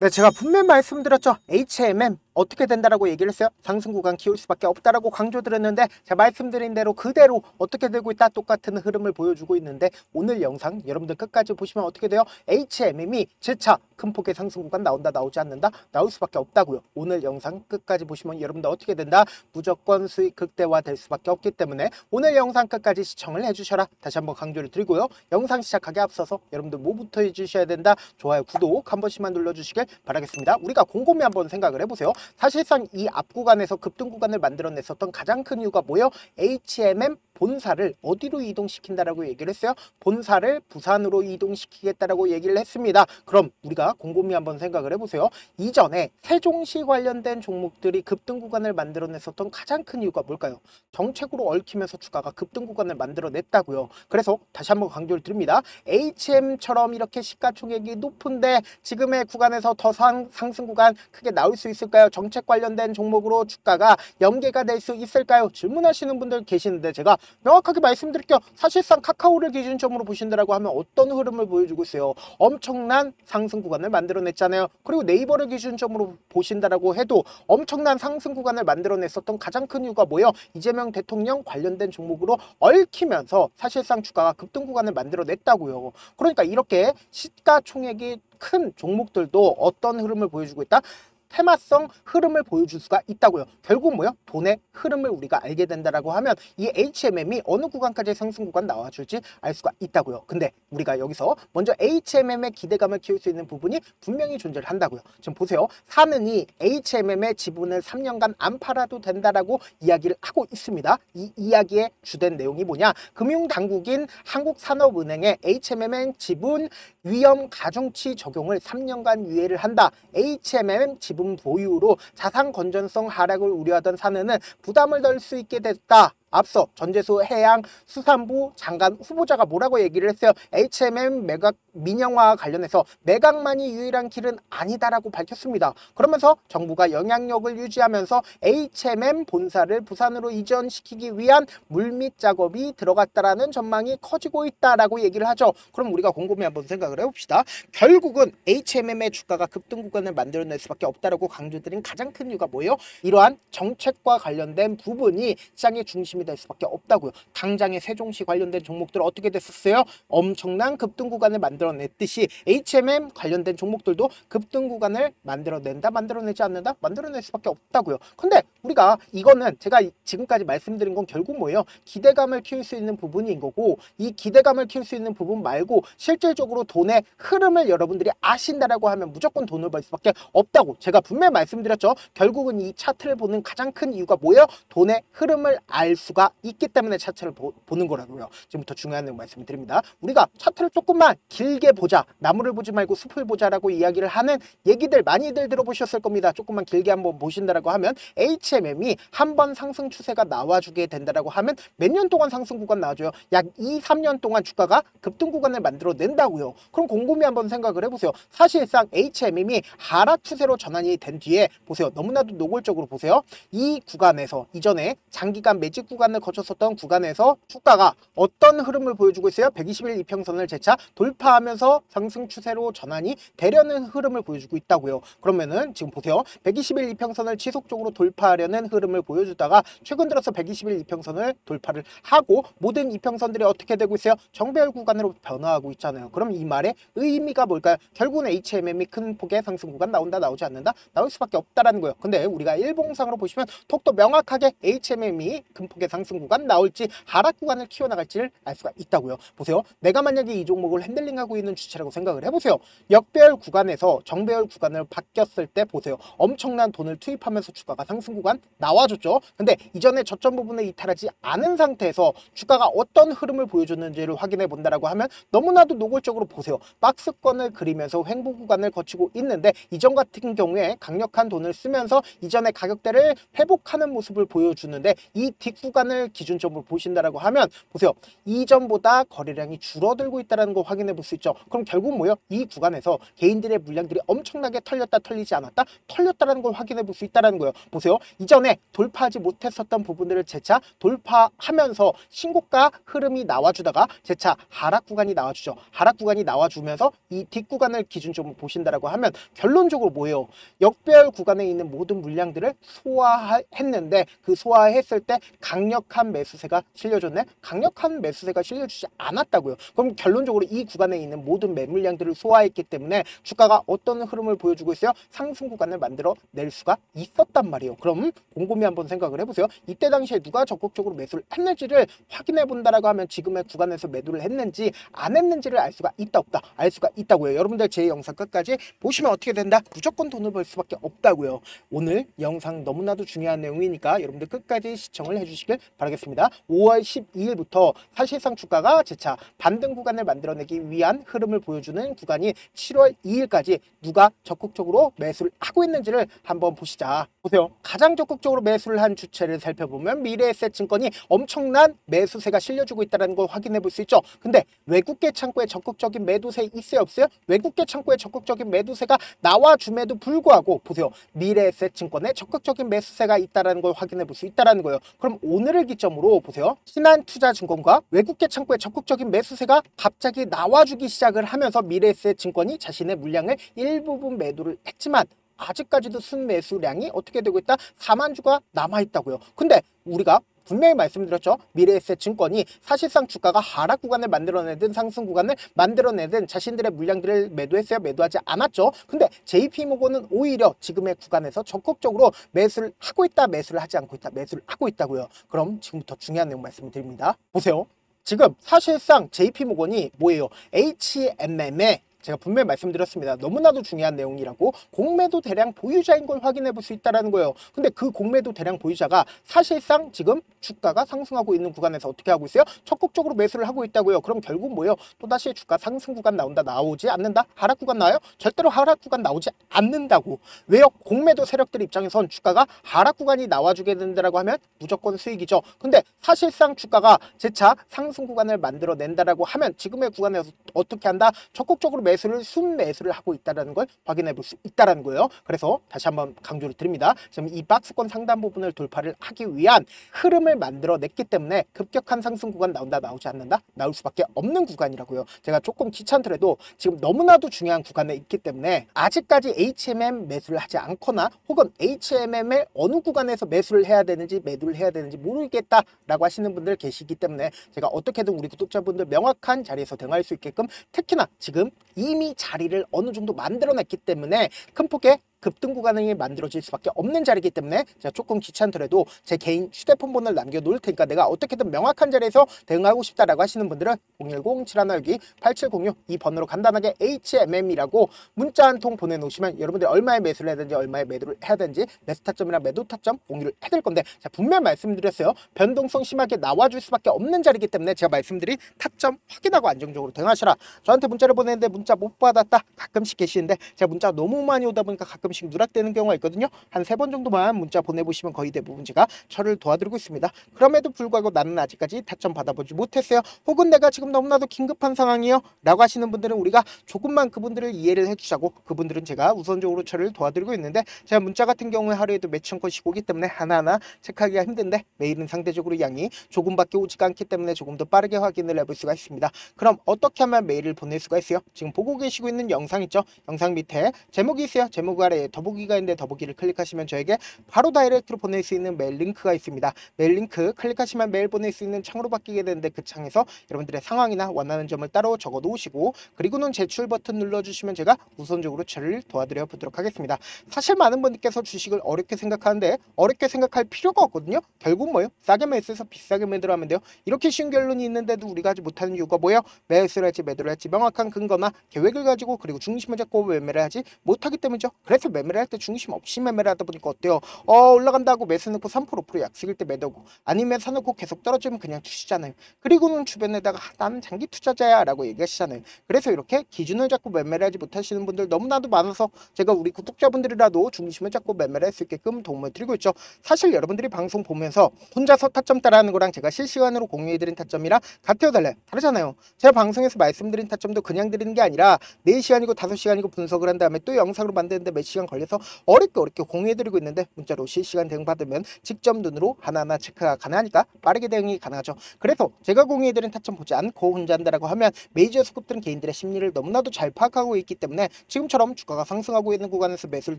네, 제가 분명히 말씀드렸죠. HMM 어떻게 된다라고 얘기를 했어요. 상승 구간 키울 수밖에 없다라고 강조드렸는데 제가 말씀드린 대로 그대로 어떻게 되고 있다, 똑같은 흐름을 보여주고 있는데 오늘 영상 여러분들 끝까지 보시면 어떻게 돼요? HMM이 재차 큰 폭의 상승 구간 나온다, 나오지 않는다, 나올 수밖에 없다고요. 오늘 영상 끝까지 보시면 여러분들 어떻게 된다? 무조건 수익 극대화될 수밖에 없기 때문에 오늘 영상 끝까지 시청을 해주셔라. 다시 한번 강조를 드리고요. 영상 시작하기 앞서서 여러분들 뭐부터 해주셔야 된다? 좋아요, 구독 한 번씩만 눌러주시길 바라겠습니다. 우리가 곰곰이 한번 생각을 해보세요. 사실상 이 앞 구간에서 급등 구간을 만들어냈었던 가장 큰 이유가 뭐예요? HMM 본사를 어디로 이동시킨다라고 얘기를 했어요? 본사를 부산으로 이동시키겠다라고 얘기를 했습니다. 그럼 우리가 곰곰이 한번 생각을 해보세요. 이전에 세종시 관련된 종목들이 급등 구간을 만들어냈었던 가장 큰 이유가 뭘까요? 정책으로 얽히면서 주가가 급등 구간을 만들어냈다고요. 그래서 다시 한번 강조를 드립니다. HM처럼 이렇게 시가총액이 높은데 지금의 구간에서 더 상승 구간 크게 나올 수 있을까요? 정책 관련된 종목으로 주가가 연계가 될 수 있을까요? 질문하시는 분들 계시는데 제가 명확하게 말씀드릴게요. 사실상 카카오를 기준점으로 보신다라고 하면 어떤 흐름을 보여주고 있어요? 엄청난 상승 구간을 만들어냈잖아요. 그리고 네이버를 기준점으로 보신다라고 해도 엄청난 상승 구간을 만들어냈었던 가장 큰 이유가 뭐예요? 이재명 대통령 관련된 종목으로 얽히면서 사실상 주가가 급등 구간을 만들어냈다고요. 그러니까 이렇게 시가총액이 큰 종목들도 어떤 흐름을 보여주고 있다? 테마성 흐름을 보여줄 수가 있다고요. 결국 뭐요? 돈의 흐름을 우리가 알게 된다라고 하면 이 HMM이 어느 구간까지 상승 구간 나와줄지 알 수가 있다고요. 근데 우리가 여기서 먼저 HMM의 기대감을 키울 수 있는 부분이 분명히 존재를 한다고요. 지금 보세요. 사는이 HMM의 지분을 3년간 안 팔아도 된다라고 이야기를 하고 있습니다. 이 이야기의 주된 내용이 뭐냐? 금융당국인 한국산업은행의 HMM 지분 위험 가중치 적용을 3년간 유예를 한다. HMM 지분 보유로 자산 건전성 하락을 우려하던 사내는 부담을 덜 수 있게 됐다. 앞서 전재수 해양수산부 장관 후보자가 뭐라고 얘기를 했어요? HMM 매각 민영화와 관련해서 매각만이 유일한 길은 아니다라고 밝혔습니다. 그러면서 정부가 영향력을 유지하면서 HMM 본사를 부산으로 이전시키기 위한 물밑 작업이 들어갔다라는 전망이 커지고 있다라고 얘기를 하죠. 그럼 우리가 곰곰이 한번 생각을 해봅시다. 결국은 HMM의 주가가 급등 구간을 만들어낼 수밖에 없다라고 강조드린 가장 큰 이유가 뭐예요? 이러한 정책과 관련된 부분이 시장의 중심이 될 수밖에 없다고요. 당장의 세종시 관련된 종목들 어떻게 됐었어요? 엄청난 급등 구간을 만들어냈듯이 HMM 관련된 종목들도 급등 구간을 만들어내지 않는다? 만들어낼 수밖에 없다고요. 근데 우리가 이거는 제가 지금까지 말씀드린 건 결국 뭐예요? 기대감을 키울 수 있는 부분인 거고 이 기대감을 키울 수 있는 부분 말고 실질적으로 돈의 흐름을 여러분들이 아신다라고 하면 무조건 돈을 벌 수밖에 없다고 제가 분명히 말씀드렸죠. 결국은 이 차트를 보는 가장 큰 이유가 뭐예요? 돈의 흐름을 알 수가 있기 때문에 차트를 보는 거라고요. 지금부터 중요한 내용 말씀드립니다. 우리가 차트를 조금만 길게 보자, 나무를 보지 말고 숲을 보자라고 이야기를 하는 얘기들 많이들 들어보셨을 겁니다. 조금만 길게 한번 보신다라고 하면 HMM이 한번 상승 추세가 나와주게 된다라고 하면 몇 년 동안 상승 구간 나와줘요? 약 2, 3년 동안 주가가 급등 구간을 만들어낸다고요. 그럼 곰곰이 한번 생각을 해보세요. 사실상 HMM이 하락 추세로 전환이 된 뒤에 보세요. 너무나도 노골적으로 보세요. 이 구간에서 이전에 장기간 매집 구간을 거쳤었던 구간에서 주가가 어떤 흐름을 보여주고 있어요? 120일 이평선을 재차 돌파하면서 상승 추세로 전환이 되려는 흐름을 보여주고 있다고요. 그러면은 지금 보세요. 120일 이평선을 지속적으로 돌파하려는 흐름을 보여주다가 최근 들어서 120일 이평선을 돌파를 하고 모든 이평선들이 어떻게 되고 있어요? 정배열 구간으로 변화하고 있잖아요. 그럼 이 말의 의미가 뭘까요? 결국은 HMM이 큰 폭의 상승 구간 나온다, 나오지 않는다? 나올 수밖에 없다라는 거예요. 근데 우리가 일봉상으로 보시면 더욱더 명확하게 HMM이 큰 폭의 상승 구간 나올지 하락 구간을 키워나갈지를 알 수가 있다고요. 보세요. 내가 만약에 이 종목을 핸들링하고 있는 주체라고 생각을 해보세요. 역배열 구간에서 정배열 구간을 바뀌었을 때 보세요. 엄청난 돈을 투입하면서 주가가 상승 구간 나와줬죠. 근데 이전에 저점 부분을 이탈하지 않은 상태에서 주가가 어떤 흐름을 보여줬는지를 확인해 본다라고 하면 너무나도 노골적으로 보세요. 박스권을 그리면서 횡보 구간을 거치고 있는데 이전 같은 경우에 강력한 돈을 쓰면서 이전의 가격대를 회복하는 모습을 보여주는데 이 뒷구간 구간을 기준점으로 보신다라고 하면 보세요. 이전보다 거래량이 줄어들고 있다는 거 확인해 볼 수 있죠. 그럼 결국 뭐예요? 이 구간에서 개인들의 물량들이 엄청나게 털렸다 털리지 않았다 털렸다라는 걸 확인해 볼 수 있다는 거예요. 보세요. 이전에 돌파하지 못했었던 부분들을 재차 돌파하면서 신고가 흐름이 나와주다가 재차 하락 구간이 나와주죠. 하락 구간이 나와주면서 이 뒷구간을 기준점으로 보신다라고 하면 결론적으로 뭐예요? 역배열 구간에 있는 모든 물량들을 소화했는데 그 소화했을 때 강력한 매수세가 실려줬네? 강력한 매수세가 실려주지 않았다고요. 그럼 결론적으로 이 구간에 있는 모든 매물량들을 소화했기 때문에 주가가 어떤 흐름을 보여주고 있어요? 상승 구간을 만들어 낼 수가 있었단 말이에요. 그럼 곰곰이 한번 생각을 해보세요. 이때 당시에 누가 적극적으로 매수를 했는지를 확인해 본다라고 하면 지금의 구간에서 매도를 했는지 안 했는지를 알 수가 있다 없다? 알 수가 있다고요. 여러분들 제 영상 끝까지 보시면 어떻게 된다? 무조건 돈을 벌 수밖에 없다고요. 오늘 영상 너무나도 중요한 내용이니까 여러분들 끝까지 시청을 해주시길 바라겠습니다. 5월 12일부터 사실상 주가가 재차 반등 구간을 만들어내기 위한 흐름을 보여주는 구간이 7월 2일까지 누가 적극적으로 매수를 하고 있는지를 한번 보시자. 보세요. 가장 적극적으로 매수를 한 주체를 살펴보면 미래에셋증권이 엄청난 매수세가 실려주고 있다는 걸 확인해 볼 수 있죠. 근데 외국계 창구에 적극적인 매도세 있어요 없어요? 외국계 창구에 적극적인 매도세가 나와줌에도 불구하고 보세요. 미래에셋증권에 적극적인 매수세가 있다는 걸 확인해 볼 수 있다는 거예요. 그럼 오늘을 기점으로 보세요. 신한투자증권과 외국계 창구에 적극적인 매수세가 갑자기 나와주기 시작을 하면서 미래에셋증권이 자신의 물량을 일부분 매도를 했지만 아직까지도 순매수량이 어떻게 되고 있다? 4만 주가 남아있다고요. 근데 우리가 분명히 말씀드렸죠. 미래에셋증권이 사실상 주가가 하락 구간을 만들어내든 상승 구간을 만들어내든 자신들의 물량들을 매도했어요? 매도하지 않았죠. 근데 JP모건은 오히려 지금의 구간에서 적극적으로 매수를 하고 있다, 매수를 하지 않고 있다, 매수를 하고 있다고요. 그럼 지금부터 중요한 내용 말씀드립니다. 보세요. 지금 사실상 JP모건이 뭐예요? HMM에 제가 분명히 말씀드렸습니다. 너무나도 중요한 내용이라고 공매도 대량 보유자인 걸 확인해 볼 수 있다는 거예요. 근데 그 공매도 대량 보유자가 사실상 지금 주가가 상승하고 있는 구간에서 어떻게 하고 있어요? 적극적으로 매수를 하고 있다고요. 그럼 결국 뭐예요? 또다시 주가 상승 구간 나온다? 나오지 않는다? 하락 구간 나와요? 절대로 하락 구간 나오지 않는다고. 왜요? 공매도 세력들 입장에선 주가가 하락 구간이 나와주게 된다라고 하면 무조건 수익이죠. 근데 사실상 주가가 재차 상승 구간을 만들어낸다라고 하면 지금의 구간에서 어떻게 한다? 적극적으로 매수를 순매수를 하고 있다는 걸 확인해 볼 수 있다는 거예요. 그래서 다시 한번 강조를 드립니다. 지금 이 박스권 상단 부분을 돌파를 하기 위한 흐름을 만들어냈기 때문에 급격한 상승 구간 나온다 나오지 않는다? 나올 수밖에 없는 구간이라고요. 제가 조금 귀찮더라도 지금 너무나도 중요한 구간에 있기 때문에 아직까지 HMM 매수를 하지 않거나 혹은 HMM의 어느 구간에서 매수를 해야 되는지 매도를 해야 되는지 모르겠다라고 하시는 분들 계시기 때문에 제가 어떻게든 우리 구독자분들 명확한 자리에서 대응할 수 있게끔 특히나 지금 이미 자리를 어느 정도 만들어냈기 때문에 큰 폭의 급등 구간이 만들어질 수밖에 없는 자리이기 때문에 제가 조금 귀찮더라도 제 개인 휴대폰 번호를 남겨놓을 테니까 내가 어떻게든 명확한 자리에서 대응하고 싶다라고 하시는 분들은 010-7162-8706 이 번호로 간단하게 HMM이라고 문자 한 통 보내놓으시면 여러분들 얼마에 매수를 해야 되는지 얼마에 매도를 해야 되는지 매수 타점이나 매도 타점 공유를 해드릴 건데 제가 분명히 말씀드렸어요. 변동성 심하게 나와줄 수밖에 없는 자리이기 때문에 제가 말씀드린 타점 확인하고 안정적으로 대응하셔라. 저한테 문자를 보내는데 문자 못 받았다 가끔씩 계시는데 제가 문자가 너무 많이 오다 보니까 가끔씩 누락되는 경우가 있거든요. 한 3번 정도만 문자 보내보시면 거의 대부분 제가 처리를 도와드리고 있습니다. 그럼에도 불구하고 나는 아직까지 타점 받아보지 못했어요. 혹은 내가 지금 너무나도 긴급한 상황이요 라고 하시는 분들은 우리가 조금만 그분들을 이해를 해주자고 그분들은 제가 우선적으로 처리를 도와드리고 있는데 제가 문자 같은 경우에 하루에도 몇천 건씩 오기 때문에 하나하나 체크하기가 힘든데 메일은 상대적으로 양이 조금밖에 오지가 않기 때문에 조금 더 빠르게 확인을 해볼 수가 있습니다. 그럼 어떻게 하면 메일을 보낼 수가 있어요? 지금 보고 계시고 있는 영상 있죠? 영상 밑에 제목이 있어요. 제목 아래 더보기가 있는데 더보기를 클릭하시면 저에게 바로 다이렉트로 보낼 수 있는 메일 링크가 있습니다. 메일 링크 클릭하시면 메일 보낼 수 있는 창으로 바뀌게 되는데 그 창에서 여러분들의 상황이나 원하는 점을 따로 적어 놓으시고 그리고는 제출 버튼 눌러주시면 제가 우선적으로 처리를 도와드려 보도록 하겠습니다. 사실 많은 분들께서 주식을 어렵게 생각하는데 어렵게 생각할 필요가 없거든요. 결국 뭐예요? 싸게 매수해서 비싸게 매도를 하면 돼요. 이렇게 쉬운 결론이 있는데도 우리가 하지 못하는 이유가 뭐예요? 매수를 할지 매도를 할지 명확한 근거나 계획을 가지고 그리고 중심을 잡고 매매를 하지 못하기 때문이죠. 그래서 매매를 할 때 중심 없이 매매를 하다 보니까 어때요? 올라간다 하고 매수 넣고 3% 5% 약속일 때 매도고, 아니면 사놓고 계속 떨어지면 그냥 투시잖아요. 그리고는 주변에다가 나는 장기 투자자야 라고 얘기하시잖아요. 그래서 이렇게 기준을 잡고 매매를 하지 못하시는 분들 너무나도 많아서 제가 우리 구독자분들이라도 중심을 잡고 매매를 할 수 있게끔 도움을 드리고 있죠. 사실 여러분들이 방송 보면서 혼자서 타점 따라하는 거랑 제가 실시간으로 공유해드린 타점이랑 같아요, 달라요? 다르잖아요. 제가 방송에서 말씀드린 타점도 그냥 드리는 게 아니라 4시간이고 5시간이고 분석을 한 다음에 또 영상으로 만드는데 몇 시간 걸려서 어렵게 공유해드리고 있는데, 문자로 실시간 대응 받으면 직접 눈으로 하나하나 체크가 가능하니까 빠르게 대응이 가능하죠. 그래서 제가 공유해드린 타점 보지 않고 혼자 한다라고 하면 메이저 스kup들은 개인들의 심리를 너무나도 잘 파악하고 있기 때문에 지금처럼 주가가 상승하고 있는 구간에서 매수를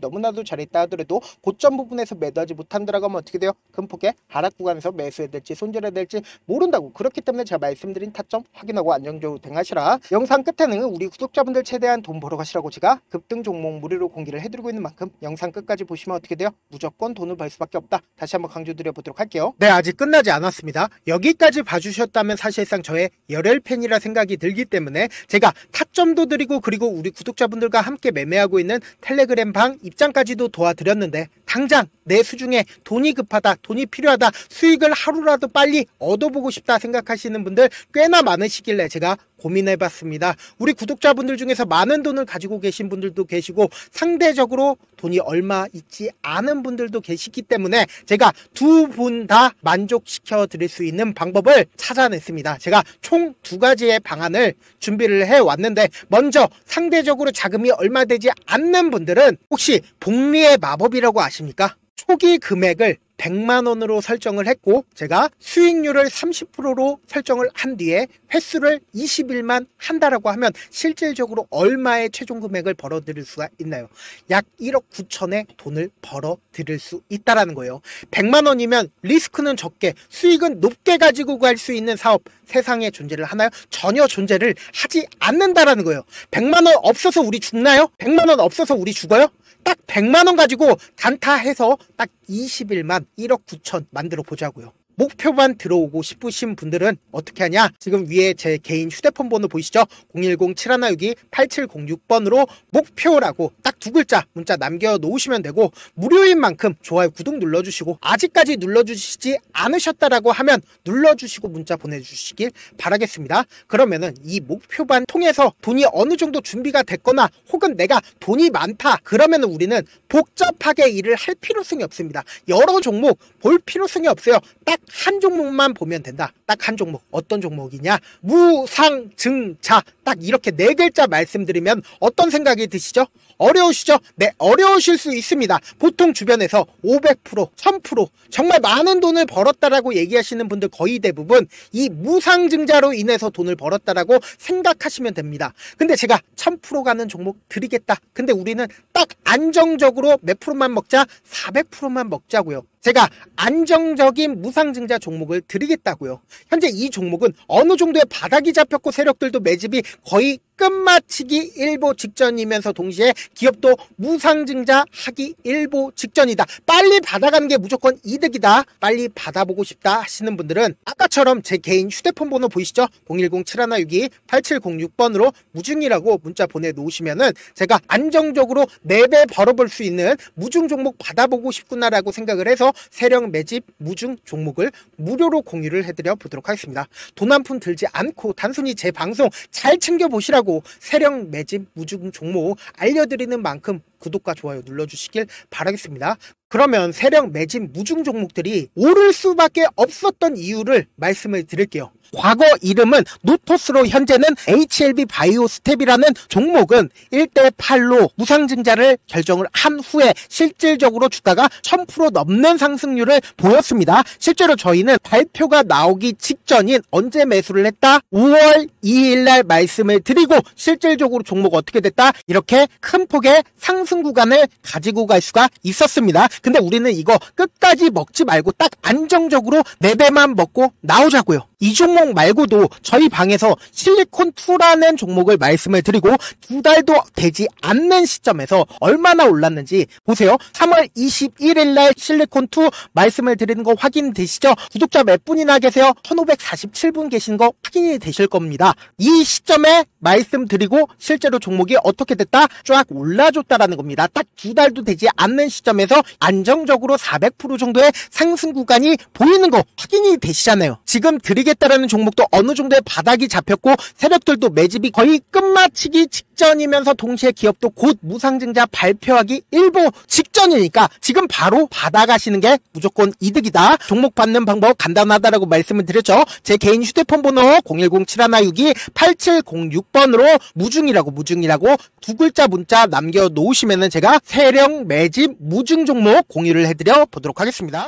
너무나도 잘했다 하더라도 고점 부분에서 매도하지 못한다라고 하면 어떻게 돼요? 큰 폭의 하락 구간에서 매수해야 될지 손절해야 될지 모른다고. 그렇기 때문에 제가 말씀드린 타점 확인하고 안정적으로 대응하시라. 영상 끝에는 우리 구독자분들 최대한 돈 벌어 가시라고 제가 급등 종목 무료로 공개를 해드리고 있는 만큼 영상 끝까지 보시면 어떻게 돼요? 무조건 돈을 벌 수밖에 없다. 다시 한번 강조드려 보도록 할게요. 네, 아직 끝나지 않았습니다. 여기까지 봐주셨다면 사실상 저의 열혈 팬이라 생각이 들기 때문에 제가 타점도 드리고, 그리고 우리 구독자분들과 함께 매매하고 있는 텔레그램 방 입장까지도 도와드렸는데, 당장 내 수중에 돈이 급하다, 돈이 필요하다, 수익을 하루라도 빨리 얻어보고 싶다 생각하시는 분들 꽤나 많으시길래 제가 고민해봤습니다. 우리 구독자분들 중에서 많은 돈을 가지고 계신 분들도 계시고 상대적으로 돈이 얼마 있지 않은 분들도 계시기 때문에 제가 두 분 다 만족시켜 드릴 수 있는 방법을 찾아냈습니다. 제가 총 2가지의 방안을 준비를 해왔는데, 먼저 상대적으로 자금이 얼마 되지 않는 분들은 혹시 복리의 마법이라고 아십니까? 초기 금액을 100만원으로 설정을 했고, 제가 수익률을 30%로 설정을 한 뒤에 횟수를 20일만 한다라고 하면 실질적으로 얼마의 최종 금액을 벌어 드릴 수가 있나요? 약 1억 9천의 돈을 벌어 드릴 수 있다라는 거예요. 100만원이면 리스크는 적게 수익은 높게 가지고 갈 수 있는 사업, 세상에 존재를 하나요? 전혀 존재를 하지 않는다라는 거예요. 100만원 없어서 우리 죽나요? 100만원 없어서 우리 죽어요? 딱 100만원 가지고 단타해서 딱 20일만 1억 9천 만들어 보자고요. 목표만 들어오고 싶으신 분들은 어떻게 하냐? 지금 위에 제 개인 휴대폰 번호 보이시죠? 010-7162-8706번으로 목표라고 딱 2글자 문자 남겨놓으시면 되고, 무료인 만큼 좋아요, 구독 눌러주시고, 아직까지 눌러주시지 않으셨다라고 하면 눌러주시고 문자 보내주시길 바라겠습니다. 그러면은 이 목표반 통해서 돈이 어느 정도 준비가 됐거나, 혹은 내가 돈이 많다 그러면은 우리는 복잡하게 일을 할 필요성이 없습니다. 여러 종목 볼 필요성이 없어요. 딱 한 종목만 보면 된다. 딱 한 종목. 어떤 종목이냐? 무상증자. 딱 이렇게 4글자 말씀드리면 어떤 생각이 드시죠? 어려우시죠? 네, 어려우실 수 있습니다. 보통 주변에서 500%, 1000% 정말 많은 돈을 벌었다라고 얘기하시는 분들 거의 대부분 이 무상증자로 인해서 돈을 벌었다라고 생각하시면 됩니다. 근데 제가 1000% 가는 종목 드리겠다. 근데 우리는 딱 안정적으로 몇 프로만 먹자? 400%만 먹자고요. 제가 안정적인 무상증자 종목을 드리겠다고요. 현재 이 종목은 어느 정도의 바닥이 잡혔고 세력들도 매집이 거의 끝마치기 일보 직전이면서 동시에 기업도 무상증자 하기 일보 직전이다. 빨리 받아가는 게 무조건 이득이다. 빨리 받아보고 싶다 하시는 분들은 아까처럼 제 개인 휴대폰 번호 보이시죠? 010-7162-8706번으로 무중이라고 문자 보내놓으시면은 제가 안정적으로 4배 벌어볼 수 있는 무중 종목 받아보고 싶구나라고 생각을 해서 세력 매집 무중 종목을 무료로 공유를 해드려 보도록 하겠습니다. 돈 한 푼 들지 않고 단순히 제 방송 잘 챙겨보시라고 세력 매집 무중 종목 알려드리는 만큼 구독과 좋아요 눌러주시길 바라겠습니다. 그러면 세력 매집 무중 종목들이 오를 수밖에 없었던 이유를 말씀을 드릴게요. 과거 이름은 노토스로 현재는 HLB 바이오스텝이라는 종목은 1대8로 무상증자를 결정을 한 후에 실질적으로 주가가 1000% 넘는 상승률을 보였습니다. 실제로 저희는 발표가 나오기 직전인 언제 매수를 했다? 5월 2일날 말씀을 드리고 실질적으로 종목 어떻게 됐다? 이렇게 큰 폭의 상승 구간을 가지고 갈 수가 있었습니다. 근데 우리는 이거 끝까지 먹지 말고 딱 안정적으로 4배만 먹고 나오자고요. 이 종목 말고도 저희 방에서 실리콘2라는 종목을 말씀을 드리고 2달도 되지 않는 시점에서 얼마나 올랐는지 보세요. 3월 21일 날 실리콘2 말씀을 드리는 거 확인되시죠? 구독자 몇 분이나 계세요? 1547분 계신 거 확인이 되실 겁니다. 이 시점에 말씀드리고 실제로 종목이 어떻게 됐다? 쫙 올라줬다라는 겁니다. 딱 2달도 되지 않는 시점에서 안정적으로 400% 정도의 상승 구간이 보이는 거 확인이 되시잖아요. 지금 드리겠다라는 종목도 어느 정도의 바닥이 잡혔고 세력들도 매집이 거의 끝마치기 직전이면서 동시에 기업도 곧 무상증자 발표하기 일보 직전이니까 지금 바로 받아가시는 게 무조건 이득이다. 종목 받는 방법 간단하다라고 말씀을 드렸죠. 제 개인 휴대폰 번호 010-7162-8706번으로 무중이라고 두 글자 문자 남겨놓으시면은 제가 세력 매집 무중 종목 공유를 해드려 보도록 하겠습니다.